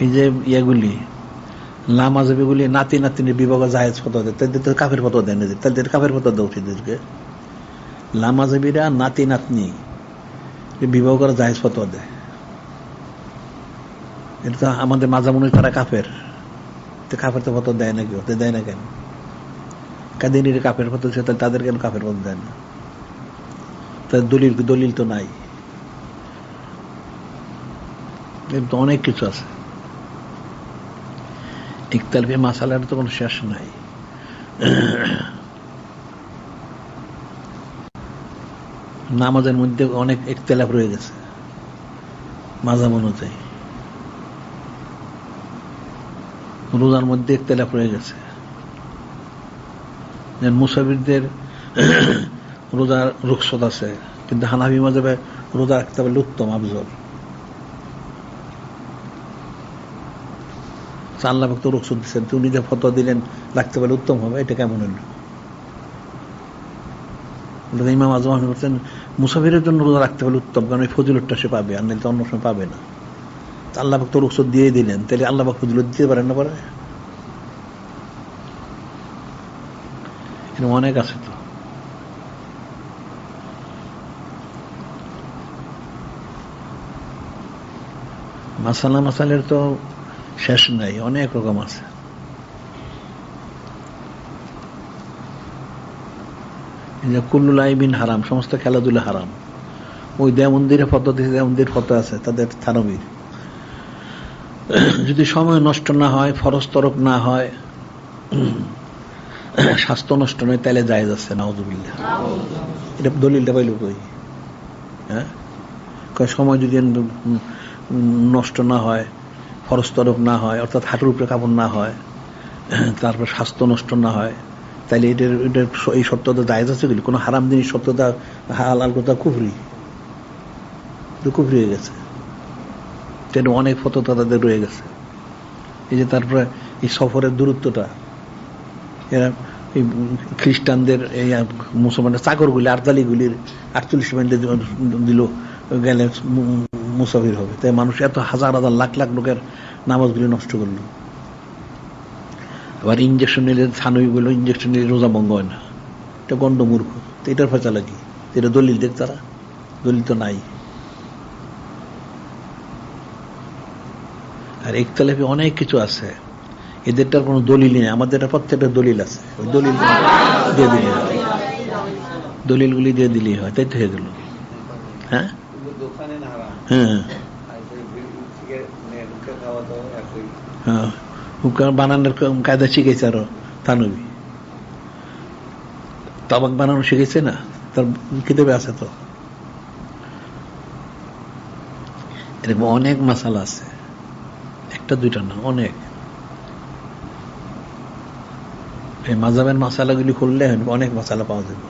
এই যে ইয়েগুলি লামাজবিগুলি নাতি নাতিনের বিবাহ জায়েজ ফতোয়া দেয়, তাদের তো কাফের ফতোয়া দেয় না, তাদের কাফের ফতোয়া দেওয়া উচিত। লামাজবিরা নাতি নাতনি বিবাহ করা জায়েজ ফতোয়া দেয়, এটা তো আমাদের মাঝামুনি তারা কাফের, কাফের তো ফতোয়া দেয় না, কেউ দেয় না কেন? কাদিনীর কাফের ফতোয়া দিচ্ছে, তাদের কেন কাফের ফতোয়া দেয় না? তাদের দলিল তো নাই। তো অনেক কিছু আছে, ইখতিলাফি মাসালার তো কোনো শেষ নাই। নামাজের মধ্যে অনেক ইখতিলাফ রয়ে গেছে মাযহাব অনুযায়ী, রোজার মধ্যে ইখতিলাফ রয়ে গেছে। মুসাফিরদের রোজার রুখসত আছে, কিন্তু হানাফি মাযহাবে রোজা রাখতে পারলে উত্তম, আফজল। আল্লাহ পাক তো রুখসত দিচ্ছেন, উনি যে ফতোয়া দিলেন রাখতে পারলে উত্তম হবে, এটা কেমন হইল? ইমাম আজম আহমদ বলছেন মুসাফিরের জন্য রোজা রাখতে পারলে উত্তম, কারণ এই ফজিলতটা সে পাবে, আর নাহলে তো অন্য সময় পাবে না। আল্লাহ পাক তো রুখসত দিয়ে দিলেন, তাহলে আল্লাহ পাক ফজিলত দিতে পারেন না? পারে, অনেক আছে তো। মাসালের তো শেষ নাই, অনেক রকম আছে। কুল্লু লাইবিন হারাম, সমস্ত খেলাধুলা হারাম। ওই দেওবন্দির ফতোয়া দিয়েছে, দেওবন্দির ফতোয়া আছে তাদের থানবীর, যদি সময় নষ্ট না হয়, ফরজ তরক না হয়, স্বাস্থ্য নষ্ট নয়, তাহলে জায়েজ আছে। নাউযুবিল্লাহ, এটা দলিলটা পাইল কই? হ্যাঁ, সময় যদি নষ্ট না হয়, ফরজ তরক না হয়, অর্থাৎ হাঁটুর উপরে কাপড় না হয়, তারপর স্বাস্থ্য নষ্ট না হয়, তাইলে এটার এই সত্যতা জায়েজ আছে। কোনো হারাম জিনিস সত্যতা হালাল কথা কুফরি হয়ে গেছে, অনেক ফতোয়া তাদের রয়ে গেছে। এই যে তারপরে এই সফরের দূরত্বটা, এরা এই খ্রিস্টানদের এই মুসলমানের চাকরগুলি আর্দালিগুলির 48 মাইল দিল, গেলে মুসাফির হবে, তাই মানুষ এত হাজার হাজার লাখ লাখ লোকের নামাজগুলি নষ্ট করলো। আবার ইঞ্জেকশন নিলে, ছানুইগুলো ইঞ্জেকশন নিলে রোজা ভঙ্গ হয় না, এটা গণ্ডমূর্খ। তো এটার ফয়সালা কি? এটা দলিল দেখ, তারা দলিল তো নাই। আর ইখতিলাফে অনেক কিছু আছে, এদেরটার কোনো দলিল নেই, আমাদের প্রত্যেকটা দলিল আছে। ওই দলিল দিয়ে দিলে, দলিলগুলি দিয়ে দিলেই হয়, তাই তো হয়ে গেল। হ্যাঁ হ্যাঁ হ্যাঁ, হুক্কা বানানোর কায়দা শিখেছে আরো থানবী, তামাক বানানো শিখেছে না, তার কিতাবে আছে তো। এরকম অনেক মাসালা আছে, একটা দুইটা না, অনেক। এই মাযহাবের মাসালাগুলি খুললে অনেক মাসালা পাওয়া যাবে।